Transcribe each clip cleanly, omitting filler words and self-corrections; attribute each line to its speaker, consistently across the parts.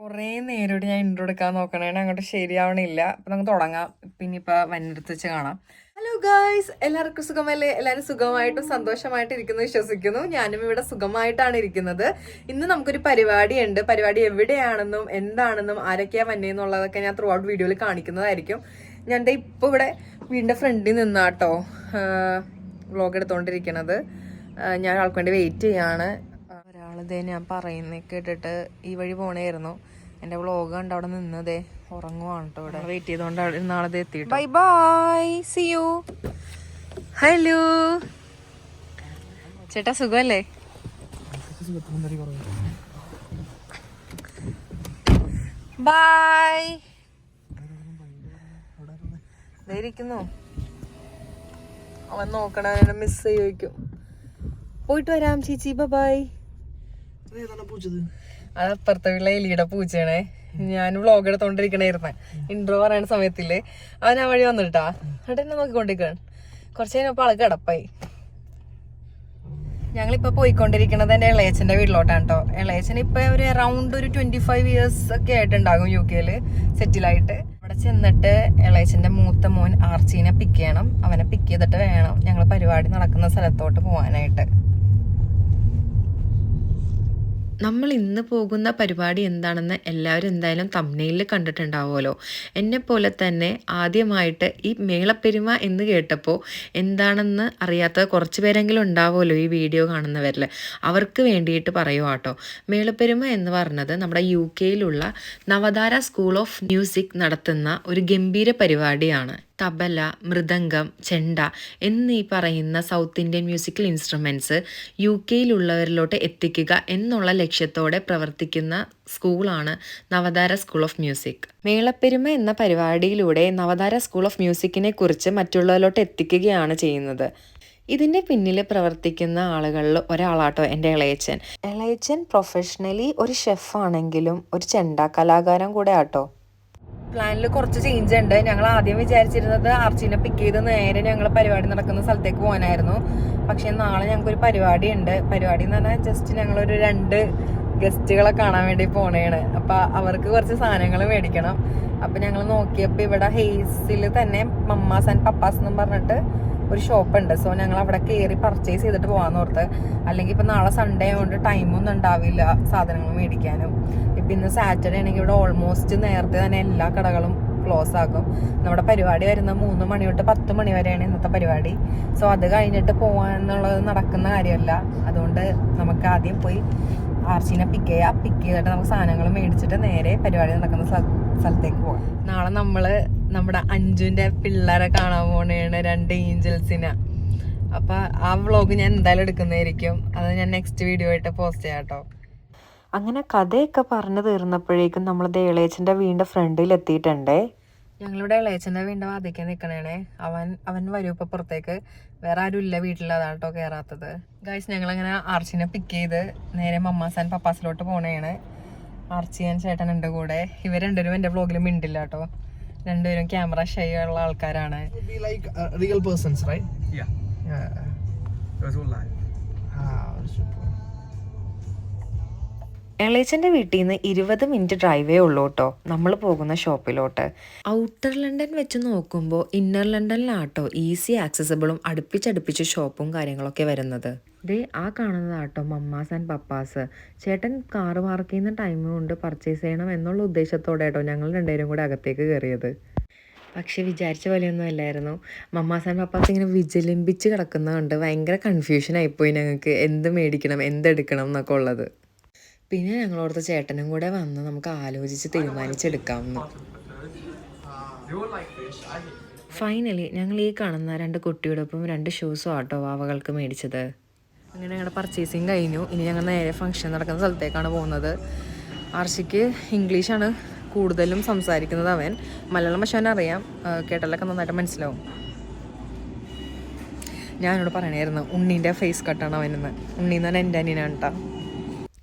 Speaker 1: കുറേ നേരോട്ട് ഞാൻ ഇൻട്രോ എടുക്കാൻ നോക്കണേ അങ്ങോട്ട് ശരിയാവണില്ല. അപ്പം നമുക്ക് തുടങ്ങാം. പിന്നെ ഇപ്പം വന്നെടുത്ത് വെച്ച് കാണാം. ഹലോ ഗായ്സ്, എല്ലാവർക്കും സുഖമല്ലേ? എല്ലാവരും സുഖമായിട്ടും സന്തോഷമായിട്ട് ഇരിക്കുന്നു വിശ്വസിക്കുന്നു. ഞാനും ഇവിടെ സുഖമായിട്ടാണ് ഇരിക്കുന്നത്. ഇന്ന് നമുക്കൊരു പരിപാടിയുണ്ട്. പരിപാടി എവിടെയാണെന്നും എന്താണെന്നും ആരൊക്കെയാ വന്നേന്നുള്ളതൊക്കെ ഞാൻ ത്രൂ ഔട്ട് വീഡിയോയിൽ കാണിക്കുന്നതായിരിക്കും. ഞാൻ ഇപ്പോൾ ഇവിടെ വീടിൻ്റെ ഫ്രണ്ടിൽ നിന്നാട്ടോ വ്ളോഗ് എടുത്തോണ്ടിരിക്കണത്. ഞാൻ ആൾക്ക് വേണ്ടി വെയിറ്റ് ചെയ്യാണ്. ഒരാളിതേ ഞാൻ പറയുന്നത് കേട്ടിട്ട് ഈ വഴി പോണേയിരുന്നു. എൻ്റെ വ്ളോഗ് കണ്ട് അവിടെ നിന്നതേ ഉറങ്ങുവാണ് കേട്ടോ. ഇവിടെ വെയിറ്റ് ചെയ്തോണ്ട് നാളെ എത്തിയിട്ട് bye bye see you. Hello ചേട്ടാ, സുഖമല്ലേ? ബൈ. ഇരിക്കുന്നു അവൻ നോക്കണ മിസ് ചെയ്യുമായിരിക്കും. പോയിട്ട് വരാം ചേച്ചി, ബൈ. അത് അപ്പുറത്തെ വീട്ടിലെ എലിയുടെ പൂച്ചയാണേ. ഞാൻ വ്ളോഗ് എടുത്തോണ്ടിരിക്കണായിരുന്നേ. ഇൻട്രോ പറയുന്ന സമയത്തില്ലേ അവൻ ആ വഴി വന്നിട്ടാ എന്നിട്ട് എന്നെ നോക്കിക്കൊണ്ടിരിക്കണം. കുറച്ച് കഴിഞ്ഞപ്പോ ആള് കിടപ്പായി. ഞങ്ങളിപ്പോ പോയിക്കൊണ്ടിരിക്കുന്നത് എന്റെ ഇളയച്ചന്റെ വീട്ടിലോട്ടാണ് കേട്ടോ. ഇളയച്ചൻ ഇപ്പൊ ഒരു അറൗണ്ട് ഒരു 25 years ഒക്കെ ആയിട്ടുണ്ടാകും UK സെറ്റിലായിട്ട്. അവിടെ ചെന്നിട്ട് ഇളയച്ചന്റെ മൂത്ത മോൻ ആർച്ചീനെ പിക്ക് ചെയ്യണം. അവനെ പിക്ക് ചെയ്തിട്ട് വേണം ഞങ്ങൾ പരിപാടി നടക്കുന്ന സ്ഥലത്തോട്ട് പോകാനായിട്ട്. നമ്മൾ ഇന്ന് പോകുന്ന പരിപാടി എന്താണെന്ന് എല്ലാവരും എന്തായാലും തംബ്നെയിലിൽ കണ്ടിട്ടുണ്ടാവുമല്ലോ. എന്നെപ്പോലെ തന്നെ ആദ്യമായിട്ട് ഈ മേളപ്പെരുമ എന്ന് കേട്ടപ്പോൾ എന്താണെന്ന് അറിയാത്ത കുറച്ച് പേരെങ്കിലും ഉണ്ടാവുമല്ലോ ഈ വീഡിയോ കാണുന്നവരിൽ. അവർക്ക് വേണ്ടിയിട്ട് പറയുക കേട്ടോ. മേളപ്പെരുമ എന്ന് പറഞ്ഞത് നമ്മുടെ UK Navathara school of music നടത്തുന്ന ഒരു ഗംഭീര പരിപാടിയാണ്. തബല, മൃദംഗം, ചെണ്ട എന്നീ പറയുന്ന south Indian musical instruments UK എത്തിക്കുക എന്നുള്ള ലക്ഷ്യത്തോടെ പ്രവർത്തിക്കുന്ന സ്കൂളാണ് നവതാര സ്കൂൾ ഓഫ് മ്യൂസിക്. മേളപ്പെരുമ എന്ന പരിപാടിയിലൂടെ നവതാര സ്കൂൾ ഓഫ് മ്യൂസിക്കിനെ കുറിച്ച് മറ്റുള്ളവരിലോട്ട് എത്തിക്കുകയാണ് ചെയ്യുന്നത്. ഇതിൻ്റെ പിന്നിൽ പ്രവർത്തിക്കുന്ന ആളുകളിൽ ഒരാളാട്ടോ എൻ്റെ ഇളയച്ചൻ. ഇളയച്ചൻ പ്രൊഫഷണലി ഒരു ഷെഫാണെങ്കിലും ഒരു ചെണ്ട കലാകാരൻ കൂടെ ആട്ടോ. പ്ലാനിൽ കുറച്ച് ചേഞ്ച് ഉണ്ട്. ഞങ്ങൾ ആദ്യം വിചാരിച്ചിരുന്നത് ആർച്ചീനെ പിക്ക് ചെയ്ത് നേരെ ഞങ്ങൾ പരിപാടി നടക്കുന്ന സ്ഥലത്തേക്ക് പോകാനായിരുന്നു. പക്ഷെ നാളെ ഞങ്ങൾക്കൊരു പരിപാടി ഉണ്ട്. പരിപാടി എന്ന് പറഞ്ഞാൽ ജസ്റ്റ് ഞങ്ങളൊരു 2 ഗസ്റ്റുകളെ കാണാൻ വേണ്ടി പോണേണ്. അപ്പം അവർക്ക് കുറച്ച് സാധനങ്ങൾ മേടിക്കണം. അപ്പം ഞങ്ങൾ നോക്കിയപ്പോൾ ഇവിടെ ഹെയ്സിൽ തന്നെ മമ്മാസ് ആൻഡ് പപ്പാസ് എന്നും പറഞ്ഞിട്ട് ഒരു ഷോപ്പുണ്ട്. സോ ഞങ്ങൾ അവിടെ കയറി പർച്ചേസ് ചെയ്തിട്ട് പോകാമെന്ന് ഓർത്ത്. അല്ലെങ്കിൽ ഇപ്പം നാളെ സൺഡേ ആയതുകൊണ്ട് ടൈമൊന്നും ഉണ്ടാവില്ല സാധനങ്ങൾ മേടിക്കാനും. ഇപ്പം ഇന്ന് സാറ്റർഡേ ആണെങ്കിൽ ഇവിടെ ഓൾമോസ്റ്റ് നേരത്തെ തന്നെ എല്ലാ കടകളും ക്ലോസ് ആക്കും. നമ്മുടെ പരിപാടി വരുന്നത് 3 മണി തൊട്ട് 10 മണി വരെയാണ് ഇന്നത്തെ പരിപാടി. സോ അത് കഴിഞ്ഞിട്ട് പോകാന്നുള്ളത് നടക്കുന്ന കാര്യമല്ല. അതുകൊണ്ട് നമുക്ക് ആദ്യം പോയി ആർച്ചീനെ പിക്ക് ചെയ്തിട്ട് നമുക്ക് സാധനങ്ങൾ മേടിച്ചിട്ട് നേരെ പരിപാടി നടക്കുന്ന സ്ഥലത്തേക്ക് പോകാം. നാളെ നമ്മുടെ അഞ്ജുവിന്റെ പിള്ളേരെ കാണാൻ പോണേണ്, 2 ഏഞ്ചൽസിനെ. അപ്പൊ ആ വ്ളോഗ് ഞാൻ എന്തായാലും എടുക്കുന്നതായിരിക്കും. അത് ഞാൻ നെക്സ്റ്റ് വീഡിയോ ആയിട്ട് പോസ്റ്റ് ചെയ്യാം കേട്ടോ. അങ്ങനെ കഥയൊക്കെ പറഞ്ഞു തീർന്നപ്പോഴേക്കും നമ്മൾ ഇളയച്ചന്റെ വീടിന്റെ ഫ്രണ്ടിൽ എത്തിയിട്ടുണ്ടേ. ഞങ്ങളിവിടെ ഇളയച്ചന്റെ വീടിന്റെ വാതിക്കാൻ നിൽക്കണേണേ. അവൻ വരും ഇപ്പൊ പുറത്തേക്ക്. വേറെ ആരും ഇല്ല വീട്ടിൽ, അതാണ് കേട്ടോ കയറാത്തത്. ഗൈസ്, ഞങ്ങളങ്ങനെ ആർച്ചിനെ പിക്ക് ചെയ്ത് നേരെ മമ്മാസ് ആൻഡ് പപ്പാസിലോട്ട് പോണേണ്. ആർച്ചി ആൻഡ് ചേട്ടനുണ്ട് കൂടെ. ഇവർ രണ്ടുപേരും എന്റെ വ്ളോഗിൽ മിണ്ടില്ല കേട്ടോ. രണ്ടുപേരും ക്യാമറ ഷൈ ഉള്ള ആൾക്കാരാണ്. ഇളയച്ചൻ്റെ വീട്ടിൽ നിന്ന് 20 മിനിറ്റ് ഡ്രൈവേ ഉള്ളൂ കേട്ടോ നമ്മൾ പോകുന്ന ഷോപ്പിലോട്ട്. ഔട്ടർ ലണ്ടൻ വെച്ച് നോക്കുമ്പോൾ ഇന്നർ ലണ്ടനിലാട്ടോ ഈസി ആക്സസിബിളും അടുപ്പിച്ചടുപ്പിച്ച് ഷോപ്പും കാര്യങ്ങളൊക്കെ വരുന്നത്. ദേ ആ കാണുന്നതാട്ടോ മമ്മാസ് ആൻഡ് പപ്പാസ്. ചേട്ടൻ കാറ് പാർക്ക് ചെയ്യുന്ന ടൈം കൊണ്ട് പർച്ചേസ് ചെയ്യണം എന്നുള്ള ഉദ്ദേശത്തോടെ കേട്ടോ ഞങ്ങൾ രണ്ടുപേരും കൂടെ അകത്തേക്ക് കയറിയത്. പക്ഷെ വിചാരിച്ച പോലെയൊന്നും അല്ലായിരുന്നു. മമ്മാസ് ആൻഡ് പപ്പാസ് ഇങ്ങനെ വിജലിമ്പിച്ച് കിടക്കുന്നതുകൊണ്ട് ഭയങ്കര കൺഫ്യൂഷനായിപ്പോയി ഞങ്ങൾക്ക്. എന്ത് മേടിക്കണം എന്തെടുക്കണം എന്നൊക്കെ ഉള്ളത്. പിന്നെ ഞങ്ങളോടത്ത് ചേട്ടനും കൂടെ വന്ന് നമുക്ക് ആലോചിച്ച് തീരുമാനിച്ചെടുക്കാമെന്ന്. ഫൈനലി ഞങ്ങൾ ഈ കാണുന്ന 2 കുട്ടിയോടൊപ്പം 2 ഷൂസും ആട്ടോ വാവകൾക്ക് മേടിച്ചത്. അങ്ങനെ ഞങ്ങളുടെ പർച്ചേസിങ് കഴിഞ്ഞു. ഇനി ഞങ്ങൾ നേരെ ഫംഗ്ഷൻ നടക്കുന്ന സ്ഥലത്തേക്കാണ് പോകുന്നത്. ആർഷിക്ക് ഇംഗ്ലീഷാണ് കൂടുതലും സംസാരിക്കുന്നത്. അവൻ മലയാളം പക്ഷെ അവനറിയാം, കേട്ടാലൊക്കെ നന്നായിട്ട് മനസ്സിലാവും. ഞാനോട് പറയണായിരുന്നു ഉണ്ണീൻ്റെ ഫേസ് കട്ടാണ് അവനെന്ന്. ഉണ്ണീന്ന് പറഞ്ഞാൽ എൻ്റെ അനിയനാണ് കേട്ടോ.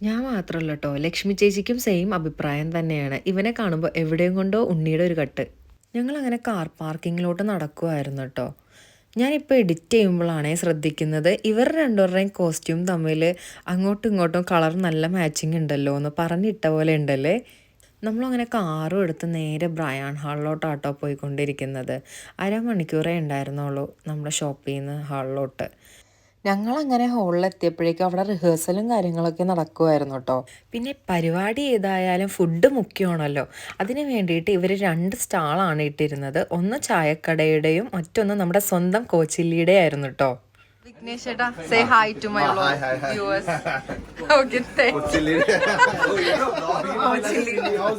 Speaker 1: ഞാൻ മാത്രമല്ല കേട്ടോ, ലക്ഷ്മി ചേച്ചിക്കും സെയിം അഭിപ്രായം തന്നെയാണ്. ഇവനെ കാണുമ്പോൾ എവിടെയും കൊണ്ടോ ഉണ്ണിയുടെ ഒരു കട്ട്. ഞങ്ങളങ്ങനെ കാർ പാർക്കിങ്ങിലോട്ട് നടക്കുമായിരുന്നു കേട്ടോ. ഞാനിപ്പോൾ എഡിറ്റ് ചെയ്യുമ്പോഴാണേ ശ്രദ്ധിക്കുന്നത് ഇവർ രണ്ടുപേരുടെയും കോസ്റ്റ്യൂം തമ്മിൽ അങ്ങോട്ടും ഇങ്ങോട്ടും കളർ നല്ല മാച്ചിങ് ഉണ്ടല്ലോ എന്ന് പറഞ്ഞിട്ട പോലെ ഉണ്ടല്ലേ. നമ്മളങ്ങനെ കാറും എടുത്ത് നേരെ ബ്രയാൻ ഹാളിലോട്ടാട്ടോ പോയിക്കൊണ്ടിരിക്കുന്നത്. അരമണിക്കൂറേ ഉണ്ടായിരുന്നുള്ളൂ നമ്മുടെ ഷോപ്പിൽ നിന്ന് ഹാളിലോട്ട്. ഞങ്ങളങ്ങനെ ഹാളിലെത്തിയപ്പോഴേക്കും അവിടെ റിഹേഴ്സലും കാര്യങ്ങളൊക്കെ നടക്കുമായിരുന്നു കേട്ടോ. പിന്നെ പരിപാടി ഏതായാലും ഫുഡ് മുഖ്യമാണല്ലോ. അതിന് വേണ്ടിയിട്ട് ഇവർ 2 സ്റ്റാളാണ് ഇട്ടിരുന്നത്. ഒന്ന് ചായക്കടയുടെയും മറ്റൊന്ന് നമ്മുടെ സ്വന്തം കോച്ചില്ലിയുടെ ആയിരുന്നു കേട്ടോ. വിഘ്നേഷ് ചേട്ടാ, say hi to my viewers.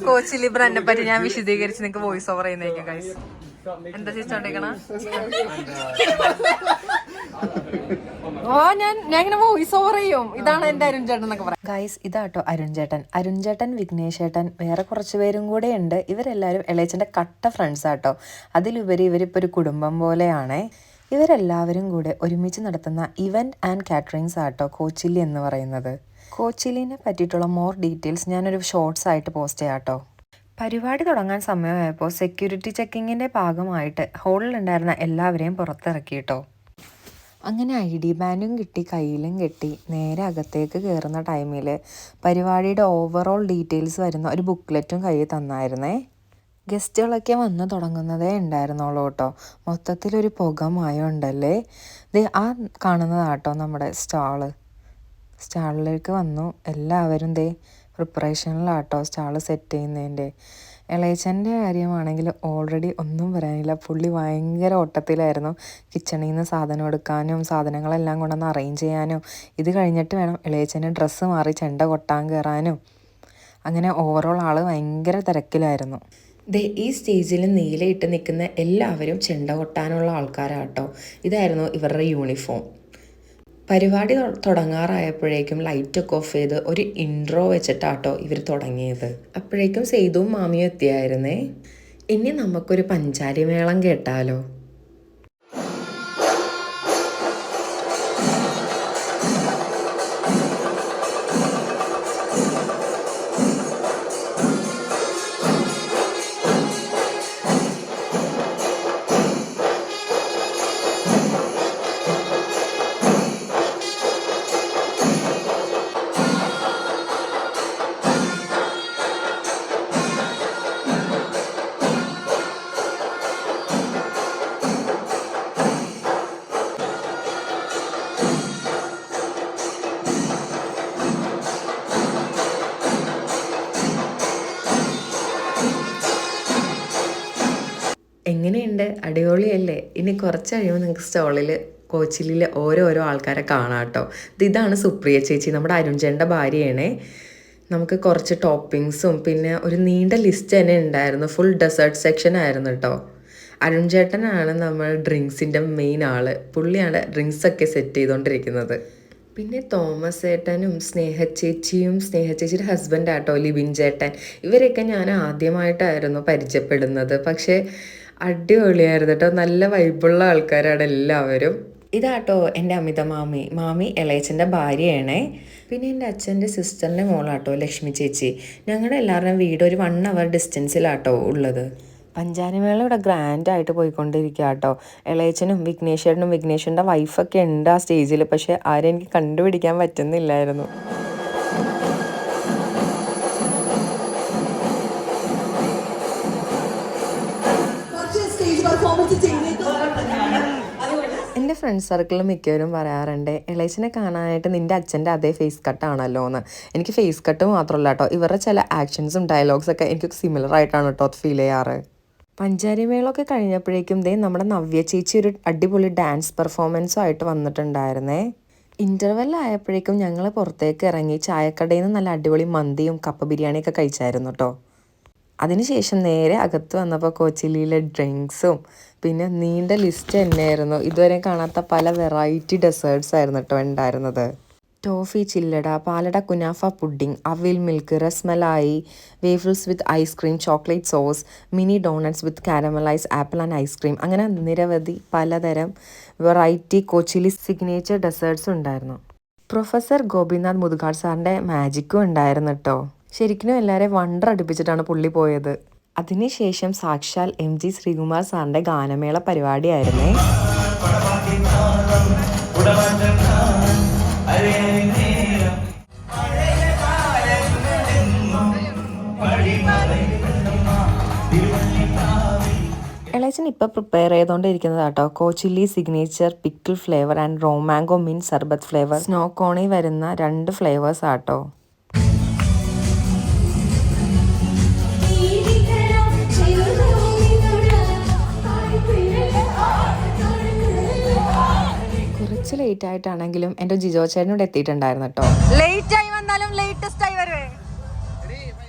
Speaker 1: Kochilli ബ്രാൻഡിനെ പറ്റി ഞാൻ വിശദീകരിച്ച് നിങ്ങൾക്ക് വോയിസ് ഓവർ ചെയ്യുന്നതായിരിക്കും ഗൈസ്. എന്താ ചേച്ചോണ്ടേക്കണ? ഞാൻ ഇങ്ങനെ വോയിസ് ഓവർ ചെയ്യും. ഇതാണ് എന്റെ അരുൺ ചേട്ടൻ എന്നൊക്കെ പറയാം ഗൈസ്. ഇതാട്ടോ അരുൺ ചേട്ടൻ, വിഘ്നേഷ് ചേട്ടൻ, വേറെ കുറച്ച് പേരും കൂടെ ഉണ്ട്. ഇവരെല്ലാവരും ഇളയച്ചന്റെ കട്ട ഫ്രണ്ട്സ് ആട്ടോ. അതിലുപരി ഇവരിപ്പോൾ ഒരു കുടുംബം പോലെയാണേ. ഇവരെല്ലാവരും കൂടെ ഒരുമിച്ച് നടത്തുന്ന ഇവന്റ് ആൻഡ് കാറ്ററിങ്സ് ആട്ടോ കോച്ചില്ലി എന്ന് പറയുന്നത്. കോച്ചില്ലിനെ പറ്റിയിട്ടുള്ള മോർ ഡീറ്റെയിൽസ് ഞാനൊരു ഷോർട്സ് ആയിട്ട് പോസ്റ്റ് ചെയ്യാം കേട്ടോ. പരിപാടി തുടങ്ങാൻ സമയമായപ്പോൾ സെക്യൂരിറ്റി ചെക്കിങ്ങിൻ്റെ ഭാഗമായിട്ട് ഹോളിലുണ്ടായിരുന്ന എല്ലാവരെയും പുറത്തിറക്കി കേട്ടോ. അങ്ങനെ ID ബാൻഡും കിട്ടി, കയ്യിലും കെട്ടി നേരെ അകത്തേക്ക് കയറുന്ന ടൈമിൽ പരിപാടിയുടെ ഓവറോൾ ഡീറ്റെയിൽസ് വരുന്ന ഒരു ബുക്ക്ലെറ്റും കയ്യിൽ തന്നായിരുന്നേ. ഗസ്റ്റുകളൊക്കെ വന്ന് തുടങ്ങുന്നതേ ഉണ്ടായിരുന്നുള്ളൂ കേട്ടോ. മൊത്തത്തിലൊരു പുകമയമുണ്ടല്ലേ. ആ കാണുന്നതാട്ടോ നമ്മുടെ സ്റ്റാളിലേക്ക് വന്നു. എല്ലാവരും പ്രിപ്പറേഷനിലാട്ടോ സ്റ്റാള് സെറ്റ് ചെയ്യുന്നതിൻ്റെ. ഇളയച്ചൻ്റെ കാര്യമാണെങ്കിൽ ഓൾറെഡി ഒന്നും പറയാനില്ല. പുള്ളി ഭയങ്കര ഓട്ടത്തിലായിരുന്നു. കിച്ചണിൽ നിന്ന് സാധനം എടുക്കാനും സാധനങ്ങളെല്ലാം കൊണ്ടുവന്ന് അറേഞ്ച് ചെയ്യാനും, ഇത് കഴിഞ്ഞിട്ട് വേണം ഇളയച്ചന് ഡ്രസ്സ് മാറി ചെണ്ട കൊട്ടാൻ കയറാനും. അങ്ങനെ ഓവറോൾ ആൾ ഭയങ്കര തിരക്കിലായിരുന്നു. ഈ സ്റ്റേജിൽ നീലയിട്ട് നിൽക്കുന്ന എല്ലാവരും ചെണ്ട കൊട്ടാനുള്ള ആൾക്കാരാട്ടോ. ഇതായിരുന്നു ഇവരുടെ യൂണിഫോം. പരിപാടി തുടങ്ങാറായപ്പോഴേക്കും ലൈറ്റൊക്കെ ഓഫ് ചെയ്ത് ഒരു ഇൻട്രോ വെച്ചിട്ടാട്ടോ ഇവർ തുടങ്ങിയത്. അപ്പോഴേക്കും സെയ്തുവും മാമിയും എത്തിയായിരുന്നേ. ഇനി നമുക്കൊരു പഞ്ചാരി മേളം കേട്ടാലോ. എങ്ങനെയുണ്ട്? അടിപൊളിയല്ലേ? ഇനി കുറച്ച് കഴിയുമ്പോൾ നിങ്ങൾക്ക് സ്റ്റോളിൽ കോച്ചില്ലിലെ ഓരോരോ ആൾക്കാരെ കാണാം കേട്ടോ. ഇതാണ് സുപ്രിയ ചേച്ചി, നമ്മുടെ അരുൺ ചേട്ടൻ്റെ ഭാര്യയാണേ. നമുക്ക് കുറച്ച് ടോപ്പിങ്സും പിന്നെ ഒരു നീണ്ട ലിസ്റ്റ് തന്നെ ഉണ്ടായിരുന്നു. ഫുൾ ഡെസേർട്ട് സെക്ഷൻ ആയിരുന്നു കേട്ടോ. അരുൺ ചേട്ടനാണ് നമ്മൾ ഡ്രിങ്ക്സിൻ്റെ മെയിൻ ആൾ. പുള്ളിയാണ് ഡ്രിങ്ക്സൊക്കെ സെറ്റ് ചെയ്തുകൊണ്ടിരിക്കുന്നത്. പിന്നെ തോമസ് ചേട്ടനും സ്നേഹച്ചേച്ചിയുടെ ഹസ്ബൻഡാട്ടോ ലിബിൻ ചേട്ടൻ. ഇവരെയൊക്കെ ഞാൻ ആദ്യമായിട്ടായിരുന്നു പരിചയപ്പെടുന്നത്. പക്ഷേ അടിപൊളിയായിരുന്നു കേട്ടോ. നല്ല വൈബുള്ള ആൾക്കാരാണ് എല്ലാവരും. ഇതാട്ടോ എൻ്റെ അമിത മാമി ഇളയച്ചൻ്റെ ഭാര്യയാണേ. പിന്നെ എൻ്റെ അച്ഛൻ്റെ സിസ്റ്ററിൻ്റെ മോളാട്ടോ ലക്ഷ്മി ചേച്ചി. ഞങ്ങളുടെ എല്ലാവരുടെയും വീട് ഒരു 1 hour ഡിസ്റ്റൻസിലാട്ടോ ഉള്ളത്. പഞ്ചാരിമേള ഇവിടെ ഗ്രാൻഡായിട്ട് പോയിക്കൊണ്ടിരിക്കുക കേട്ടോ. ഇളയച്ചനും വിഘ്നേഷിൻ്റെ വൈഫൊക്കെ ഉണ്ട് ആ സ്റ്റേജിൽ. പക്ഷേ ആരും എനിക്ക് കണ്ടുപിടിക്കാൻ പറ്റുന്നില്ലായിരുന്നു. എൻ്റെ ഫ്രണ്ട്സ് സർക്കിളിൽ മിക്കവരും പറയാറുണ്ട്, ഇളയച്ചനെ കാണാനായിട്ട് നിൻ്റെ അച്ഛൻ്റെ അതേ ഫേസ് കട്ടാണല്ലോ എന്ന്. എനിക്ക് ഫേസ് കട്ട് മാത്രമല്ല കേട്ടോ, ഇവരുടെ ചില ആക്ഷൻസും ഡയലോഗ്സൊക്കെ എനിക്ക് സിമിലർ ആയിട്ടാണ് കേട്ടോ ഫീൽ ചെയ്യാറ്. പഞ്ചാരിമേളൊക്കെ കഴിഞ്ഞപ്പോഴേക്കും നമ്മുടെ നവ്യ ചേച്ചി ഒരു അടിപൊളി ഡാൻസ് പെർഫോമൻസും ആയിട്ട് വന്നിട്ടുണ്ടായിരുന്നേ. ഇൻ്റർവെൽ ആയപ്പോഴേക്കും ഞങ്ങൾ പുറത്തേക്ക് ഇറങ്ങി ചായക്കടയിൽ നിന്ന് നല്ല അടിപൊളി മന്തിയും കപ്പ ബിരിയാണിയൊക്കെ കഴിച്ചായിരുന്നു കേട്ടോ. അതിനുശേഷം നേരെ അകത്ത് വന്നപ്പോൾ കോച്ചില്ലിയിലെ ഡ്രിങ്ക്സും പിന്നെ നീണ്ട ലിസ്റ്റ് തന്നെയായിരുന്നു. ഇതുവരെ കാണാത്ത പല വെറൈറ്റി ഡെസേർട്സ് ആയിരുന്നു കേട്ടോ ഉണ്ടായിരുന്നത്. ടോഫി ചില്ലട, പാലട കുനാഫ pudding, avil milk, rasmalai, waffles with ice cream, chocolate sauce, mini donuts with caramelise apple and ice cream, അങ്ങനെ നിരവധി പലതരം വെറൈറ്റി കോച്ചില്ലി സിഗ്നേച്ചർ ഡെസേർട്ട്സും ഉണ്ടായിരുന്നു. പ്രൊഫസർ ഗോപിനാഥ് മുതുകാട് സാറിൻ്റെ മാജിക്കും ഉണ്ടായിരുന്നു കേട്ടോ. ശരിക്കും എല്ലാവരെയും വണ്ടർ അടുപ്പിച്ചിട്ടാണ് പുള്ളി പോയത്. അതിനുശേഷം സാക്ഷാൽ MG ശ്രീകുമാർ സാറിൻ്റെ ഗാനമേള പരിപാടിയായിരുന്നേ. പഴയ ഇളയച്ചൻ ഇപ്പോൾ പ്രിപ്പയർ ചെയ്തുകൊണ്ടിരിക്കുന്നത് കേട്ടോ Kochilli signature pickle flavour and റോമാങ്കോ മിൻറ്റ് സർബത്ത് ഫ്ലേവർ. സ്നോ കോണിൽ വരുന്ന 2 ഫ്ലേവേഴ്സ് ആട്ടോ. കുറച്ച് ലേറ്റ് ആയിട്ടാണെങ്കിലും എൻ്റെ ജിജോ ചേട്ടനോട് എത്തിയിട്ടുണ്ടായിരുന്നു കേട്ടോ.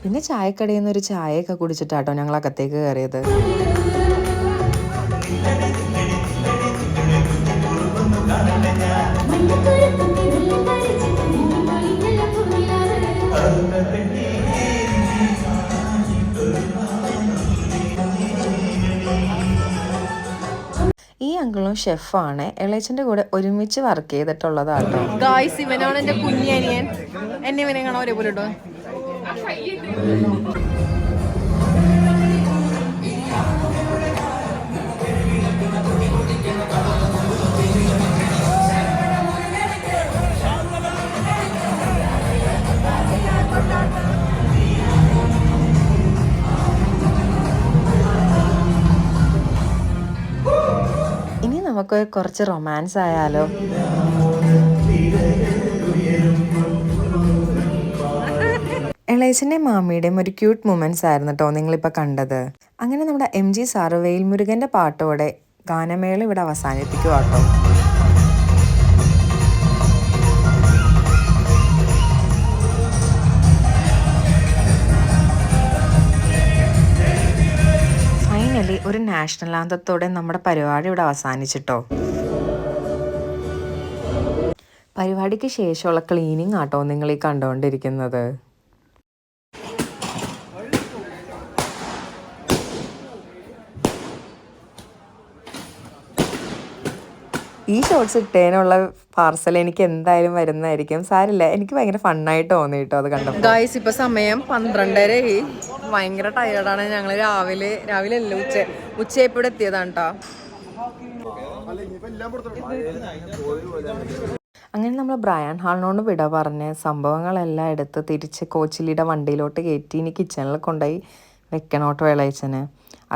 Speaker 1: പിന്നെ ചായക്കടയിൽ നിന്ന് ഒരു ചായയൊക്കെ കുടിച്ചിട്ടാട്ടോ ഞങ്ങൾ അകത്തേക്ക് കയറിയത്. ഈ അങ്കിളും ഷെഫാണ്. ഇളയച്ചൻ്റെ കൂടെ ഒരുമിച്ച് വർക്ക് ചെയ്തിട്ടുള്ളതാട്ടോ.
Speaker 2: ഗായ്സ്, ഇവനാണ് എൻ്റെ കുഞ്ഞനിയൻ. എന്നെ ഇവനെ കാണാൻ ഒരേപോലെ കേട്ടോ.
Speaker 1: ഇനി നമുക്ക് കുറച്ച് റൊമാൻസ് ആയാലോ. ഇളയച്ചൻ്റെയും മാമിയുടെയും ഒരു ക്യൂട്ട് മൊമെന്റ്സ് ആയിരുന്നു കേട്ടോ നിങ്ങളിപ്പോൾ കണ്ടത്. അങ്ങനെ നമ്മുടെ MG സാറ് വേൽമുരുകൻ്റെ പാട്ടോടെ ഗാനമേള ഇവിടെ അവസാനിപ്പിക്കുക കേട്ടോ. ഫൈനലി ഒരു നാഷണൽ ആന്തത്തോടെ നമ്മുടെ പരിപാടി ഇവിടെ അവസാനിച്ചിട്ടോ. പരിപാടിക്ക് ശേഷമുള്ള ക്ലീനിങ് ആട്ടോ നിങ്ങൾ ഈ കണ്ടുകൊണ്ടിരിക്കുന്നത്. ഈ ഷോർട്സ് ഇട്ടേനുള്ള പാർസൽ എനിക്ക് എന്തായാലും വരുന്നതായിരിക്കും. സാരില്ല, എനിക്ക് ഭയങ്കര ഫണ്ണായിട്ട് തോന്നി കേട്ടോ അത് കണ്ടപ്പോൾ.
Speaker 2: ഗായ്സ്, ഇപ്പൊ സമയം 12:30. ഭയങ്കര ടയേർഡാണ്. ഞങ്ങൾ രാവിലെ അല്ല ഉച്ചയപ്പോൾ ഇവിടെ എത്തിയതാണ് കേട്ടോ.
Speaker 1: അങ്ങനെ നമ്മൾ ബ്രയാൻ ഹാളിനോട് വിട പറഞ്ഞ് സംഭവങ്ങളെല്ലാം എടുത്ത് തിരിച്ച് കോച്ചിലിയുടെ വണ്ടിയിലോട്ട് കയറ്റി ഇനി കിച്ചണിൽ കൊണ്ടുപോയി വെക്കണോട്ടോ ഇളയച്ചന്.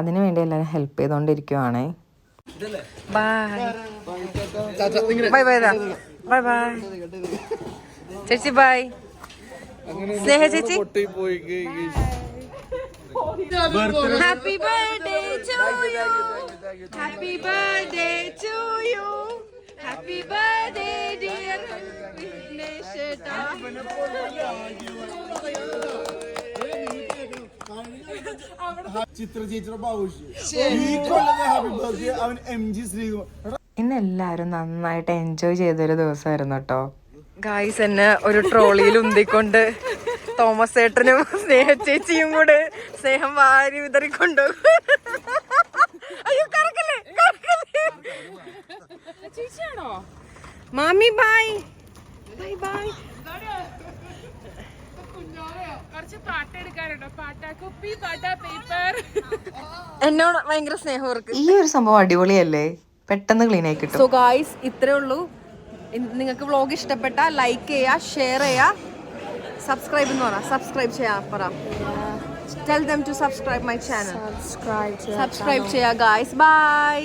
Speaker 1: അതിനു വേണ്ടി എല്ലാവരും ഹെൽപ്പ് ചെയ്തുകൊണ്ടിരിക്കുവാണേ.
Speaker 2: ചേച്ചി ബൈ. സ്നേഹ ചേച്ചി happy birthday to you. Happy birthday to you. Happy birthday dear Vighneshwara.
Speaker 1: ഇന്ന് എല്ലാവരും നന്നായിട്ട് എൻജോയ് ചെയ്തൊരു ദിവസമായിരുന്നു കേട്ടോ.
Speaker 2: ഗായ്സ്, എന്നെ ഒരു ട്രോളിയിൽ ഉന്തിക്കൊണ്ട് തോമസ് ഏട്ടനും സ്നേഹ ചേച്ചിയും കൂടെ സ്നേഹം വാരി വിതറിക്കൊണ്ടു. അയ്യോ, കറക്കല്ലേ ചേച്ചിയാണോ? മാമി ബൈ ബൈ ബൈ. എന്നോട് ഭയങ്കര സ്നേഹം.
Speaker 1: ഈ ഒരു സംഭവം അടിപൊളിയല്ലേ, പെട്ടെന്ന് ക്ലീൻ ആയി കിട്ടും.
Speaker 2: സോ ഗായ്സ്, ഇത്രേ ഉള്ളൂ. നിങ്ങൾക്ക് വ്ളോഗ് ഇഷ്ടപ്പെട്ട ലൈക്ക് ചെയ്യുക, ഷെയർ ചെയ്യുക, സബ്സ്ക്രൈബ് എന്ന് പറ. സബ്സ്ക്രൈബ് ചെയ്യാൻ പറ. Tell them to subscribe my channel. Subscribe ചെയ്യുക ഗായ്സ്. ബൈ.